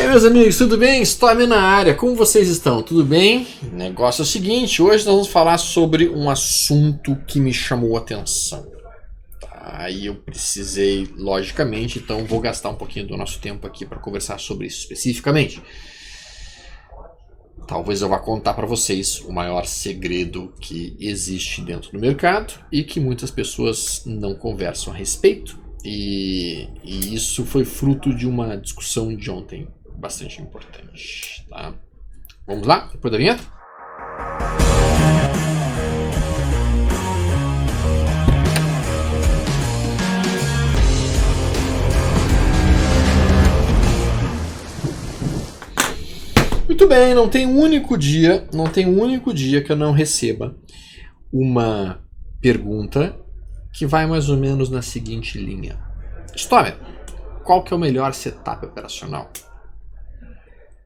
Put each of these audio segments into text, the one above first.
Meus amigos, tudo bem? Storm na área, como vocês estão? Tudo bem? O negócio é o seguinte, hoje nós vamos falar sobre um assunto que me chamou a atenção. Aí eu precisei, logicamente, então vou gastar um pouquinho do nosso tempo aqui para conversar sobre isso especificamente. Talvez eu vá contar para vocês o maior segredo que existe dentro do mercado e que muitas pessoas não conversam a respeito. E isso foi fruto de uma discussão de ontem bastante importante, tá? Vamos lá? Depois da vinheta? Muito bem, não tem um único dia que eu não receba uma pergunta que vai mais ou menos na seguinte linha. Storm, qual que é o melhor setup operacional?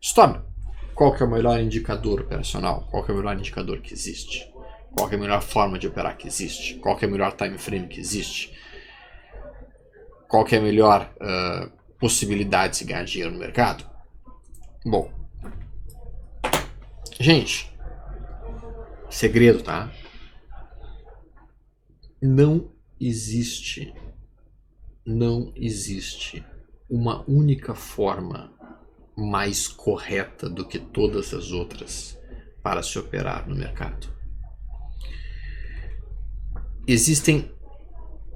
Storm, qual que é o melhor indicador operacional? Qual que é o melhor indicador que existe? Qual que é a melhor forma de operar que existe? Qual que é o melhor time frame que existe? Qual que é a melhor possibilidade de se ganhar dinheiro no mercado? Bom, gente, segredo, tá? Não existe uma única forma mais correta do que todas as outras para se operar no mercado. Existem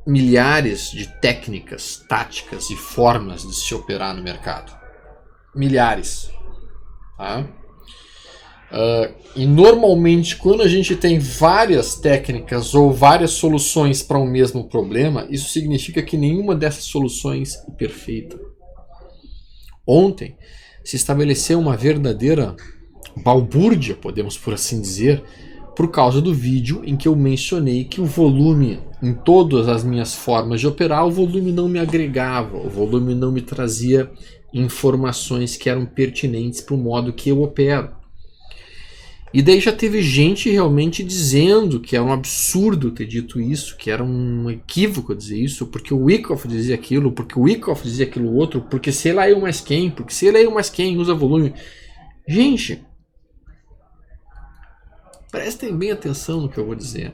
milhares de técnicas, táticas e formas de se operar no mercado. Milhares. Tá? E normalmente quando a gente tem várias técnicas ou várias soluções para um mesmo problema, isso significa que nenhuma dessas soluções é perfeita. Ontem se estabeleceu uma verdadeira balbúrdia, podemos por assim dizer, por causa do vídeo em que eu mencionei que o volume, em todas as minhas formas de operar, o volume não me agregava, o volume não me trazia informações que eram pertinentes para o modo que eu opero. E daí já teve gente realmente dizendo que era um absurdo ter dito isso, que era um equívoco dizer isso, porque o Wyckoff dizia aquilo, porque o Wyckoff dizia aquilo outro, porque sei lá eu mais quem, porque sei lá eu mais quem usa volume. Gente, prestem bem atenção no que eu vou dizer.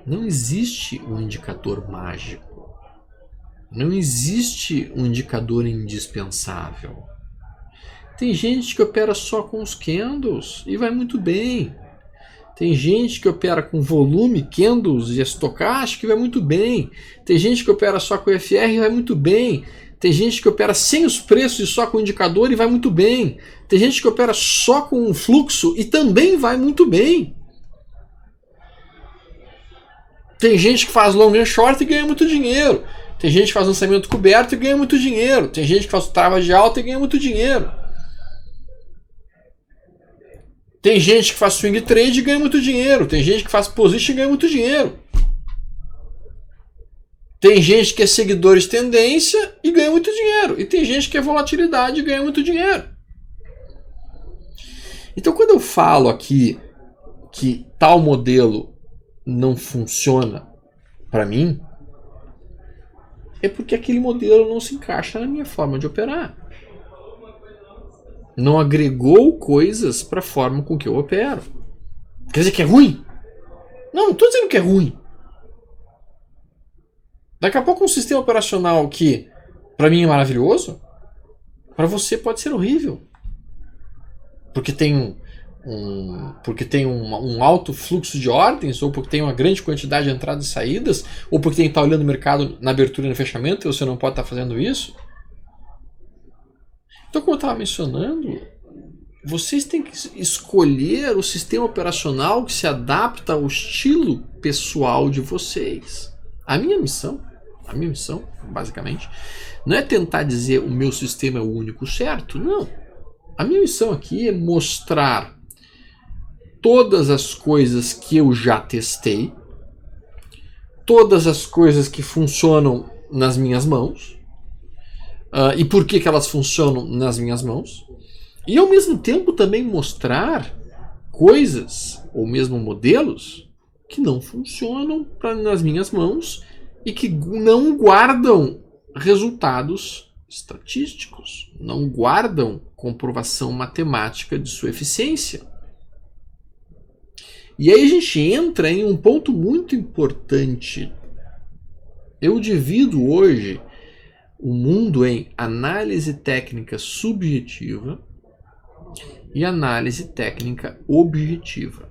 Não existe um indicador mágico. Não existe um indicador indispensável. Tem gente que opera só com os candles e vai muito bem. Tem gente que opera com volume, candles e estocástica e vai muito bem. Tem gente que opera só com FR e vai muito bem. Tem gente que opera sem os preços e só com o indicador e vai muito bem. Tem gente que opera só com um fluxo e também vai muito bem. Tem gente que faz long and short e ganha muito dinheiro. Tem gente que faz lançamento coberto e ganha muito dinheiro. Tem gente que faz trava de alta e ganha muito dinheiro. Tem gente que faz swing trade e ganha muito dinheiro. Tem gente que faz position e ganha muito dinheiro. Tem gente que é seguidor de tendência e ganha muito dinheiro. E tem gente que é volatilidade e ganha muito dinheiro. Então quando eu falo aqui que tal modelo não funciona para mim, é porque aquele modelo não se encaixa na minha forma de operar. Não agregou coisas para a forma com que eu opero. Quer dizer que é ruim? Não estou dizendo que é ruim. Daqui a pouco um sistema operacional que para mim é maravilhoso, para você pode ser horrível. Porque tem um alto fluxo de ordens, ou porque tem uma grande quantidade de entradas e saídas, ou porque tem que estar olhando o mercado na abertura e no fechamento e você não pode estar fazendo isso. Então, como eu estava mencionando, vocês têm que escolher o sistema operacional que se adapta ao estilo pessoal de vocês. A minha missão, basicamente, não é tentar dizer o meu sistema é o único certo, não. A minha missão aqui é mostrar todas as coisas que eu já testei, todas as coisas que funcionam nas minhas mãos, e por que elas funcionam nas minhas mãos, e ao mesmo tempo também mostrar coisas ou mesmo modelos que não funcionam nas minhas mãos e que não guardam resultados estatísticos, não guardam comprovação matemática de sua eficiência. E aí a gente entra em um ponto muito importante. Eu divido hoje o mundo em análise técnica subjetiva e análise técnica objetiva.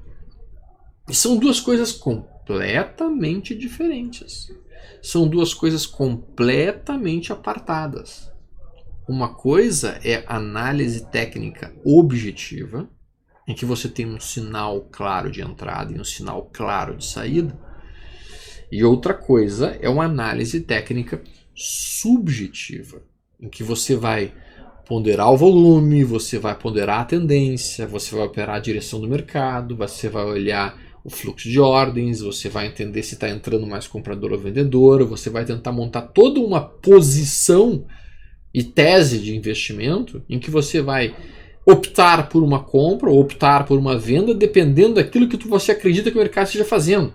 E são duas coisas completamente diferentes. São duas coisas completamente apartadas. Uma coisa é análise técnica objetiva, em que você tem um sinal claro de entrada e um sinal claro de saída. E outra coisa é uma análise técnica subjetiva, em que você vai ponderar o volume, você vai ponderar a tendência, você vai operar a direção do mercado, você vai olhar o fluxo de ordens, você vai entender se está entrando mais comprador ou vendedor, você vai tentar montar toda uma posição e tese de investimento em que você vai optar por uma compra ou optar por uma venda dependendo daquilo que você acredita que o mercado esteja fazendo.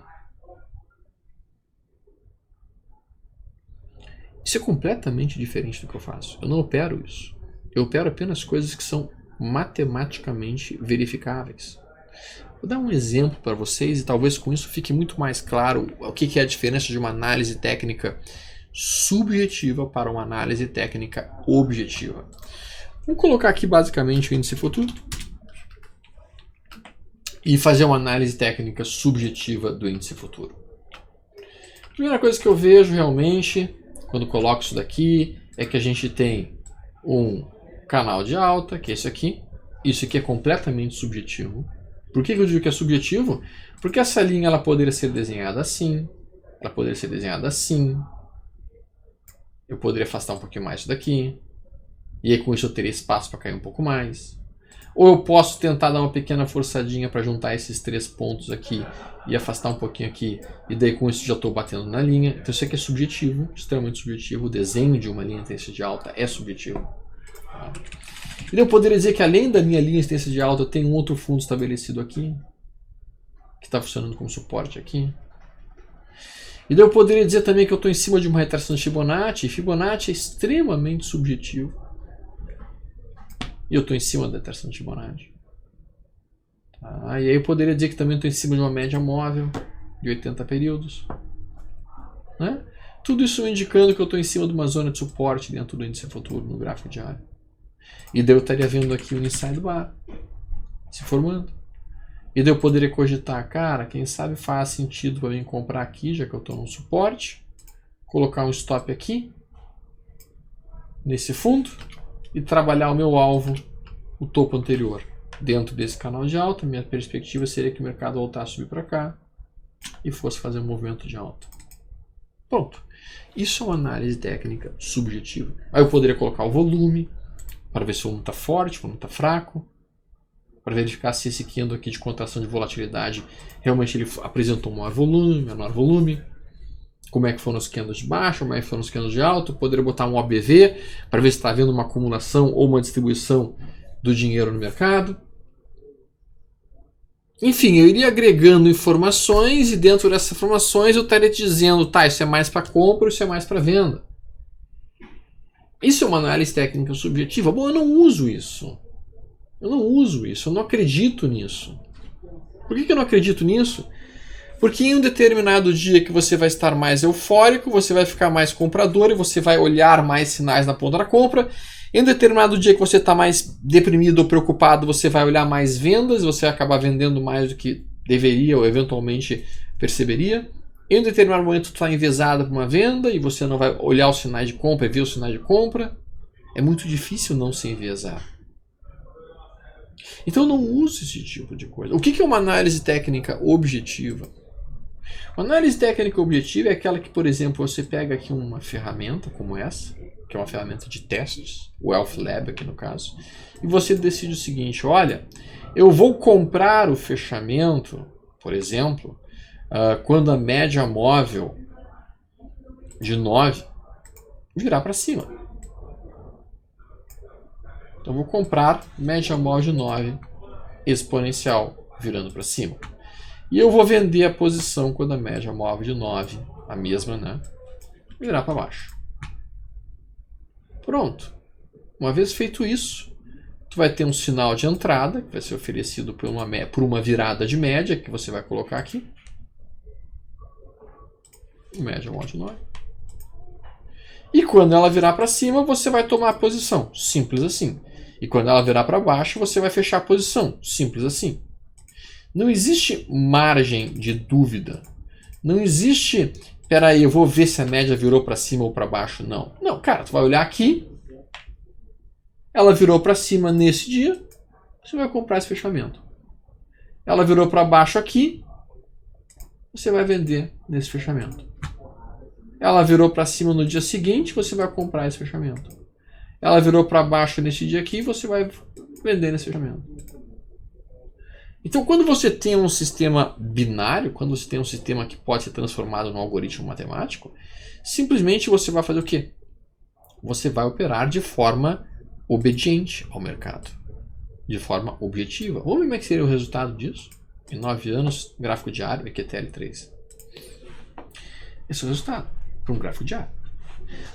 Isso é completamente diferente do que eu faço. Eu não opero isso. Eu opero apenas coisas que são matematicamente verificáveis. Vou dar um exemplo para vocês e talvez com isso fique muito mais claro o que é a diferença de uma análise técnica subjetiva para uma análise técnica objetiva. Vamos colocar aqui basicamente o índice futuro e fazer uma análise técnica subjetiva do índice futuro. A primeira coisa que eu vejo realmente quando coloco isso daqui é que a gente tem um canal de alta, que é esse aqui. Isso aqui é completamente subjetivo. Por que eu digo que é subjetivo? Porque essa linha ela poderia ser desenhada assim, ela poderia ser desenhada assim. Eu poderia afastar um pouquinho mais isso daqui. E aí com isso eu teria espaço para cair um pouco mais. Ou eu posso tentar dar uma pequena forçadinha para juntar esses 3 pontos aqui e afastar um pouquinho aqui. E daí com isso já estou batendo na linha. Então isso aqui é subjetivo, extremamente subjetivo. O desenho de uma linha de tendência de alta é subjetivo. E daí eu poderia dizer que além da minha linha de tendência de alta, eu tenho um outro fundo estabelecido aqui, que está funcionando como suporte aqui. E daí eu poderia dizer também que eu estou em cima de uma retração de Fibonacci. E Fibonacci é extremamente subjetivo. E eu estou em cima da retração de Fibonacci. Tá? E aí eu poderia dizer que também estou em cima de uma média móvel de 80 períodos. Né? Tudo isso indicando que eu estou em cima de uma zona de suporte dentro do índice futuro no gráfico diário. E daí eu estaria vendo aqui o inside bar se formando. E daí eu poderia cogitar, cara, quem sabe faz sentido para mim comprar aqui, já que eu estou no suporte. Colocar um stop aqui, nesse fundo, e trabalhar o meu alvo, o topo anterior. Dentro desse canal de alta, minha perspectiva seria que o mercado voltasse a subir para cá e fosse fazer um movimento de alta. Pronto. Isso é uma análise técnica subjetiva. Aí eu poderia colocar o volume, para ver se o volume está forte, o volume está fraco, para verificar se esse candle aqui de contração de volatilidade realmente ele apresentou maior volume, menor volume, como é que foram os candles de baixo, como é que foram os candles de alto. Poderia botar um OBV para ver se está havendo uma acumulação ou uma distribuição do dinheiro no mercado. Enfim, eu iria agregando informações e dentro dessas informações eu estaria te dizendo, tá, isso é mais para compra, isso é mais para venda. Isso é uma análise técnica subjetiva? Bom, eu não uso isso. Eu não acredito nisso. Por que eu não acredito nisso? Porque em um determinado dia que você vai estar mais eufórico, você vai ficar mais comprador e você vai olhar mais sinais na ponta da compra. Em um determinado dia que você está mais deprimido ou preocupado, você vai olhar mais vendas, você vai acabar vendendo mais do que deveria ou eventualmente perceberia. Em um determinado momento tu está enviesado por uma venda e você não vai olhar os sinais de compra e ver os sinais de compra. É muito difícil não se enviesar. Então eu não uso esse tipo de coisa. O que é uma análise técnica objetiva? Uma análise técnica objetiva é aquela que, por exemplo, você pega aqui uma ferramenta como essa, que é uma ferramenta de testes, o Elf Lab aqui no caso, e você decide o seguinte, olha, eu vou comprar o fechamento, por exemplo, quando a média móvel de 9 virar para cima. Então eu vou comprar média móvel de 9 exponencial virando para cima. E eu vou vender a posição quando a média móvel de 9, a mesma, né, virar para baixo. Pronto. Uma vez feito isso, tu vai ter um sinal de entrada, que vai ser oferecido por uma virada de média, que você vai colocar aqui. Média mod 9. E quando ela virar para cima, você vai tomar a posição. Simples assim. E quando ela virar para baixo, você vai fechar a posição. Simples assim. Não existe margem de dúvida. Não existe, peraí, eu vou ver se a média virou para cima ou para baixo. Não. Não, cara, tu vai olhar aqui. Ela virou para cima nesse dia. Você vai comprar esse fechamento. Ela virou para baixo aqui. Você vai vender nesse fechamento. Ela virou para cima no dia seguinte, você vai comprar esse fechamento. Ela virou para baixo nesse dia aqui, você vai vender nesse fechamento. Então, quando você tem um sistema binário, quando você tem um sistema que pode ser transformado num algoritmo matemático, simplesmente você vai fazer o quê? Você vai operar de forma obediente ao mercado. De forma objetiva. Vamos ver como é que seria o resultado disso? Em 9 anos, gráfico diário, EQTL3. Esse é o resultado para um gráfico diário.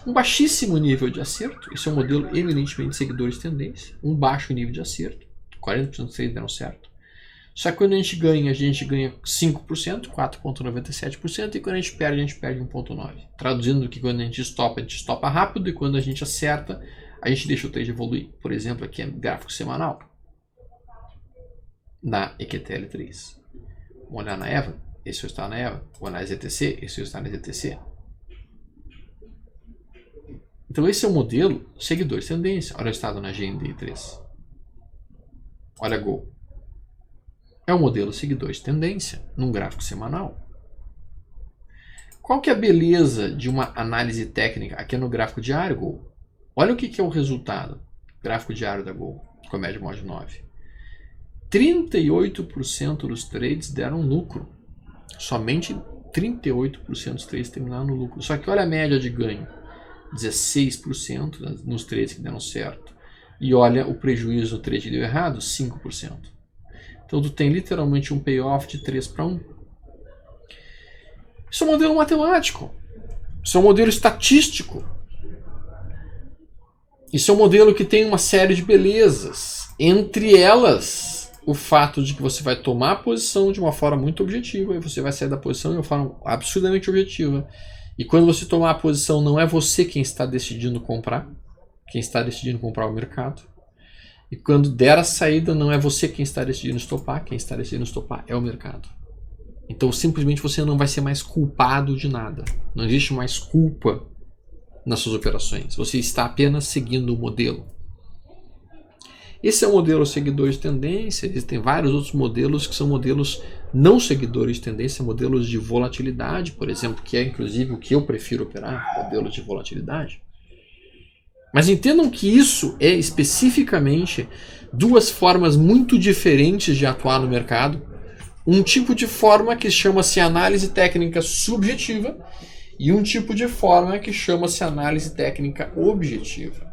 Um baixíssimo nível de acerto. Esse é um modelo eminentemente de seguidores de tendência. Um baixo nível de acerto. 40% dos trades deram certo. Só que quando a gente ganha 5%, 4,97%. E quando a gente perde 1,9%. Traduzindo que quando a gente estopa rápido. E quando a gente acerta, a gente deixa o trade evoluir. Por exemplo, aqui é gráfico semanal. Na EQTL3. Vamos olhar na EVA. Esse está na EVA. Vou olhar na ZTC. Esse está na ZTC. Então esse é o modelo seguidor de tendência. Olha o estado na GND3. Olha Go. É o modelo seguidor de tendência num gráfico semanal. Qual que é a beleza de uma análise técnica aqui no gráfico diário Go? Olha o que é o resultado. Gráfico diário da Go com a média mod 9. 38% dos trades deram lucro. Somente 38% dos trades terminaram no lucro. Só que olha a média de ganho. 16% nos trades que deram certo. E olha o prejuízo no trade que deu errado, 5%. Então tu tem literalmente um payoff de 3:1. Isso é um modelo matemático. Isso é um modelo estatístico. Isso é um modelo que tem uma série de belezas. Entre elas, o fato de que você vai tomar a posição de uma forma muito objetiva e você vai sair da posição de uma forma absurdamente objetiva. E quando você tomar a posição, não é você quem está decidindo comprar. Quem está decidindo comprar é o mercado. E quando der a saída, não é você quem está decidindo estopar. Quem está decidindo estopar é o mercado. Então, simplesmente você não vai ser mais culpado de nada. Não existe mais culpa nas suas operações. Você está apenas seguindo o modelo. Esse é o modelo seguidor de tendência. Existem vários outros modelos que são modelos não seguidores de tendência, modelos de volatilidade, por exemplo, que é inclusive o que eu prefiro operar, modelos de volatilidade. Mas entendam que isso é especificamente duas formas muito diferentes de atuar no mercado. Um tipo de forma que chama-se análise técnica subjetiva e um tipo de forma que chama-se análise técnica objetiva.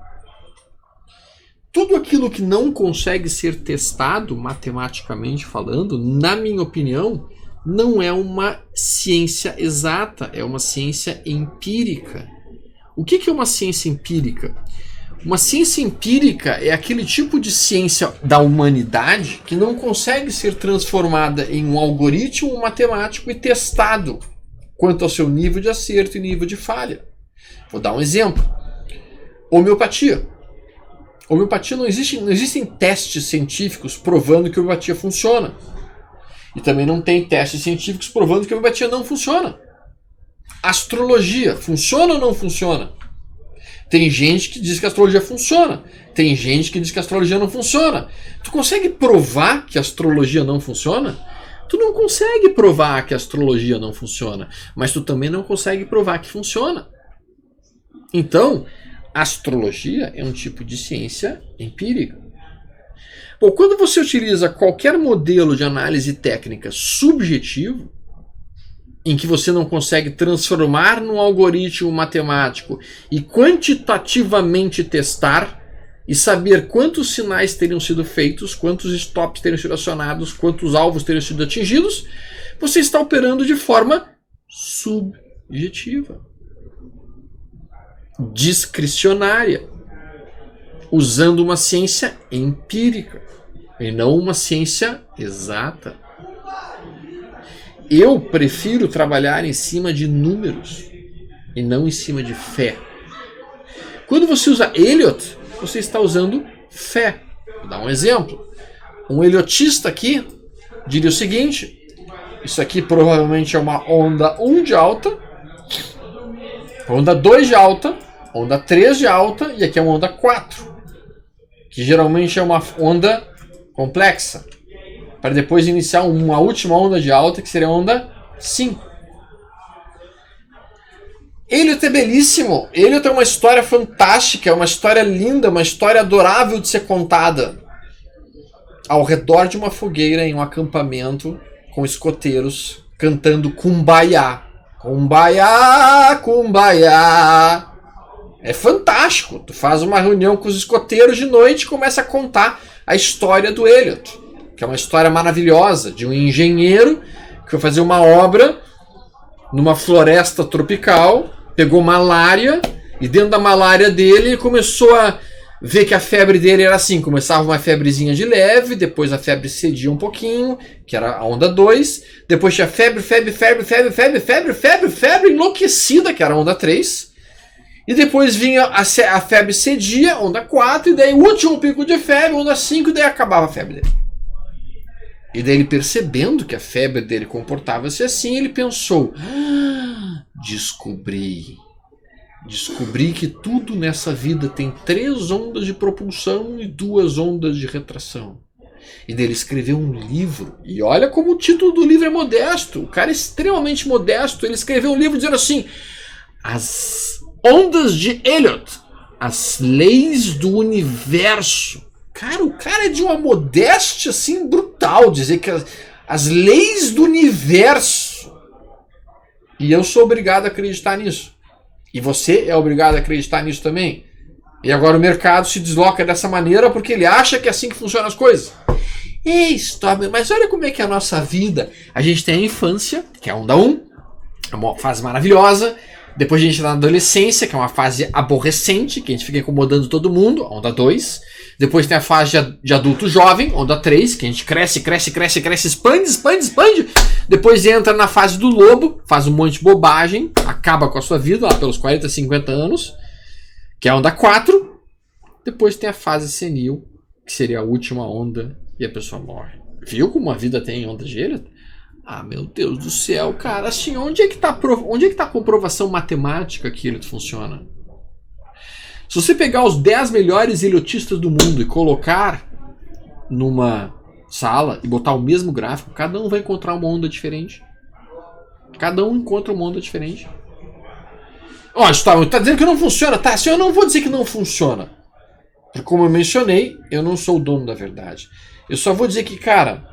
Tudo aquilo que não consegue ser testado, matematicamente falando, na minha opinião, não é uma ciência exata, é uma ciência empírica. O que é uma ciência empírica? Uma ciência empírica é aquele tipo de ciência da humanidade que não consegue ser transformada em um algoritmo matemático e testado quanto ao seu nível de acerto e nível de falha. Vou dar um exemplo. Homeopatia. Homeopatia não existem testes científicos provando que a homeopatia funciona. E também não tem testes científicos provando que a homeopatia não funciona. Astrologia, funciona ou não funciona? Tem gente que diz que a astrologia funciona. Tem gente que diz que a astrologia não funciona. Tu consegue provar que a astrologia não funciona? Tu não consegue provar que a astrologia não funciona. Mas tu também não consegue provar que funciona. Então, a astrologia é um tipo de ciência empírica. Bom, quando você utiliza qualquer modelo de análise técnica subjetivo, em que você não consegue transformar num algoritmo matemático e quantitativamente testar e saber quantos sinais teriam sido feitos, quantos stops teriam sido acionados, quantos alvos teriam sido atingidos, você está operando de forma subjetiva, discricionária. usando uma ciência empírica e não uma ciência exata. Eu prefiro trabalhar em cima de números e não em cima de fé. Quando você usa Elliott, você está usando fé. Vou dar um exemplo. Um eliotista aqui diria o seguinte: isso aqui provavelmente é uma onda 1 de alta, onda 2 de alta, onda 3 de alta e aqui é uma onda 4, que geralmente é uma onda complexa, para depois iniciar uma última onda de alta, que seria a onda 5. Elliott é belíssimo. Elliott é uma história fantástica, é uma história linda, uma história adorável de ser contada ao redor de uma fogueira em um acampamento com escoteiros cantando Kumbaya. Kumbaya, Kumbaya. É fantástico. Tu faz uma reunião com os escoteiros de noite e começa a contar a história do Elliott, que é uma história maravilhosa de um engenheiro que foi fazer uma obra numa floresta tropical, pegou malária e dentro da malária dele ele começou a ver que a febre dele era assim, começava uma febrezinha de leve, depois a febre cedia um pouquinho, que era a onda 2, depois tinha febre enlouquecida, que era a onda 3, e depois vinha a febre cedia, onda 4, e daí o último pico de febre, onda 5, e daí acabava a febre dele. E daí ele, percebendo que a febre dele comportava-se assim, ele pensou: descobri que tudo nessa vida tem 3 ondas de propulsão e 2 ondas de retração. E daí ele escreveu um livro, e olha como o título do livro é modesto, o cara é extremamente modesto. Ele escreveu um livro dizendo assim: As Ondas de Elliott, as leis do universo. Cara, o cara é de uma modéstia assim brutal, dizer que as leis do universo. E eu sou obrigado a acreditar nisso. E você é obrigado a acreditar nisso também. E agora o mercado se desloca dessa maneira porque ele acha que é assim que funcionam as coisas. Ei, stop, mas olha como é que é a nossa vida. A gente tem a infância, que é a onda 1, é uma fase maravilhosa. Depois a gente está na adolescência, que é uma fase aborrecente, que a gente fica incomodando todo mundo, onda 2. Depois tem a fase de adulto jovem, onda 3, que a gente cresce, expande. Depois entra na fase do lobo, faz um monte de bobagem, acaba com a sua vida lá pelos 40, 50 anos, que é a onda 4. Depois tem a fase senil, que seria a última onda, e a pessoa morre. Viu como a vida tem onda de Elliott? Ah, meu Deus do céu, cara, assim, onde é que tá a comprovação matemática que Elliott funciona? Se você pegar os 10 melhores eliotistas do mundo e colocar numa sala e botar o mesmo gráfico, cada um vai encontrar uma onda diferente. Cada um encontra uma onda diferente. Ó, Gustavo, tá dizendo que não funciona? Tá, assim, eu não vou dizer que não funciona. Porque como eu mencionei, eu não sou o dono da verdade. Eu só vou dizer que, cara,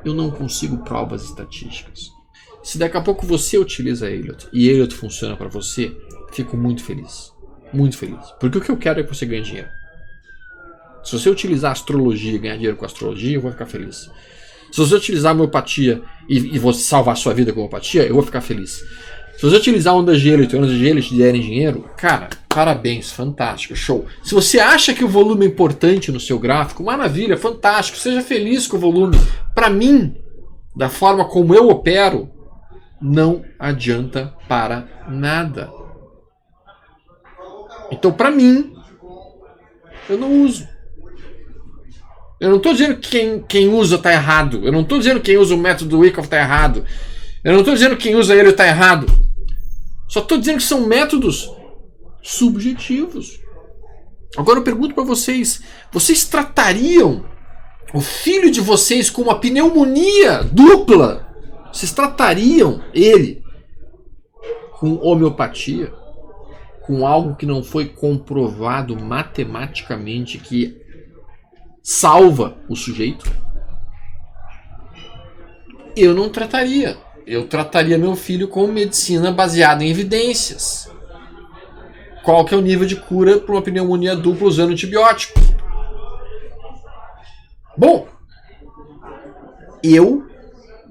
eu não consigo provas estatísticas. Se daqui a pouco você utiliza Elliott e Elliott funciona para você, fico muito feliz. Muito feliz. Porque o que eu quero é que você ganhe dinheiro. Se você utilizar astrologia e ganhar dinheiro com astrologia, eu vou ficar feliz. Se você utilizar homeopatia e você salvar a sua vida com homeopatia, eu vou ficar feliz. Se você utilizar ondas de Elliott e ondas de Elliott te derem dinheiro, cara, parabéns, fantástico, show. Se você acha que o volume é importante no seu gráfico, maravilha, fantástico, seja feliz com o volume. Para mim, da forma como eu opero, não adianta para nada. Então, para mim, eu não uso. Eu não estou dizendo que quem usa está errado. Eu não estou dizendo que quem usa o método Wyckoff está errado. Eu não estou dizendo que quem usa ele está errado. Só estou dizendo que são métodos subjetivos. Agora eu pergunto para vocês: vocês tratariam o filho de vocês com uma pneumonia dupla? Vocês tratariam ele com homeopatia? Com algo que não foi comprovado matematicamente que salva o sujeito? Eu não trataria. Eu trataria meu filho com medicina baseada em evidências. Qual que é o nível de cura para uma pneumonia dupla usando antibiótico? Bom, eu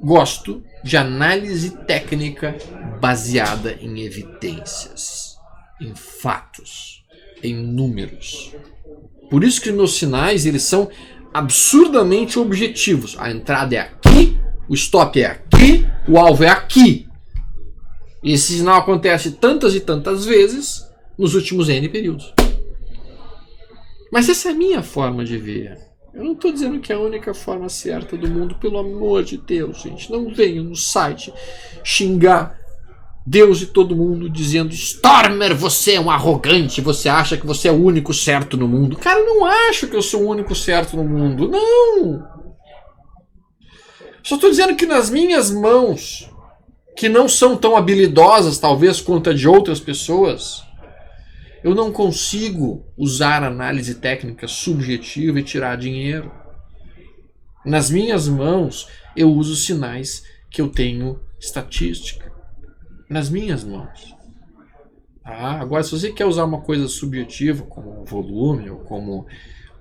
gosto de análise técnica baseada em evidências, em fatos. em números. Por isso que meus sinais, eles são absurdamente objetivos. A entrada é aqui, o stop é aqui, o alvo é aqui. E esse sinal acontece tantas e tantas vezes nos últimos N períodos. Mas essa é a minha forma de ver. Eu não estou dizendo que é a única forma certa do mundo, pelo amor de Deus, gente. Não venham no site xingar Deus e todo mundo dizendo: Stormer, você é um arrogante, você acha que você é o único certo no mundo. Cara, eu não acho que eu sou o único certo no mundo, não. Só estou dizendo que nas minhas mãos, que não são tão habilidosas talvez quanto a de outras pessoas, eu não consigo usar análise técnica subjetiva e tirar dinheiro. Nas minhas mãos, eu uso sinais que eu tenho estatística. Nas minhas mãos. Agora, se você quer usar uma coisa subjetiva, como volume, ou como,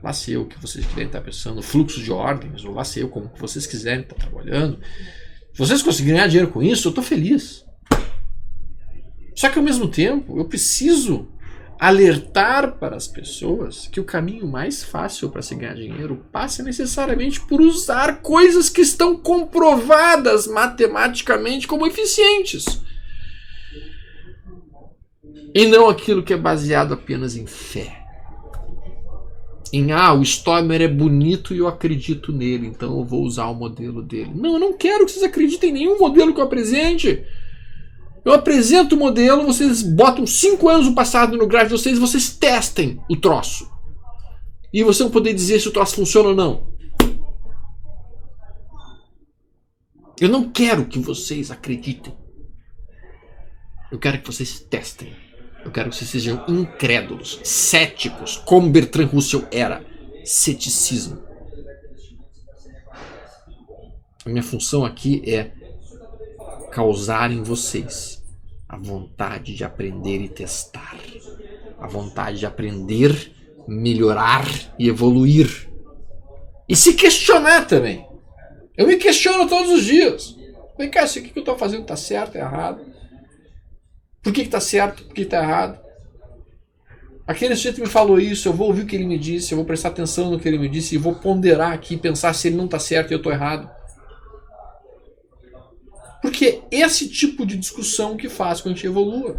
lá sei eu, que vocês quiserem estar pensando, fluxo de ordens, ou lá sei eu, como vocês quiserem estar trabalhando, se vocês conseguirem ganhar dinheiro com isso, eu estou feliz. Só que, ao mesmo tempo, eu preciso alertar para as pessoas que o caminho mais fácil para se ganhar dinheiro passa necessariamente por usar coisas que estão comprovadas matematicamente como eficientes. E não aquilo que é baseado apenas em fé. O Stormer é bonito e eu acredito nele, então eu vou usar o modelo dele. Não, eu não quero que vocês acreditem em nenhum modelo que eu apresente. Eu apresento o modelo, vocês botam 5 anos no passado no gráfico de vocês e vocês testem o troço. E vocês vão poder dizer se o troço funciona ou não. Eu não quero que vocês acreditem. Eu quero que vocês testem. Eu quero que vocês sejam incrédulos, céticos, como Bertrand Russell era. Ceticismo. A minha função aqui é causar em vocês a vontade de aprender e testar. A vontade de aprender, melhorar e evoluir. E se questionar também. Eu me questiono todos os dias. Vem cá, isso aqui que eu estou fazendo está certo, é errado? Por que está certo, por que está errado? Aquele sujeito me falou isso, eu vou ouvir o que ele me disse, eu vou prestar atenção no que ele me disse e vou ponderar aqui, pensar se ele não está certo e eu estou errado. Porque é esse tipo de discussão que faz com que a gente evolua.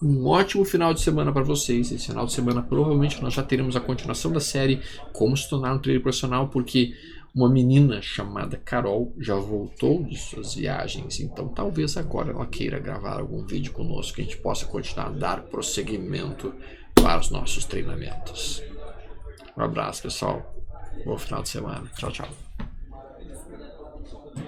Um ótimo final de semana para vocês. Esse final de semana provavelmente nós já teremos a continuação da série Como se tornar um trader profissional, porque uma menina chamada Carol já voltou de suas viagens, então talvez agora ela queira gravar algum vídeo conosco que a gente possa continuar a dar prosseguimento para os nossos treinamentos. Um abraço, pessoal. Bom final de semana. Tchau, tchau.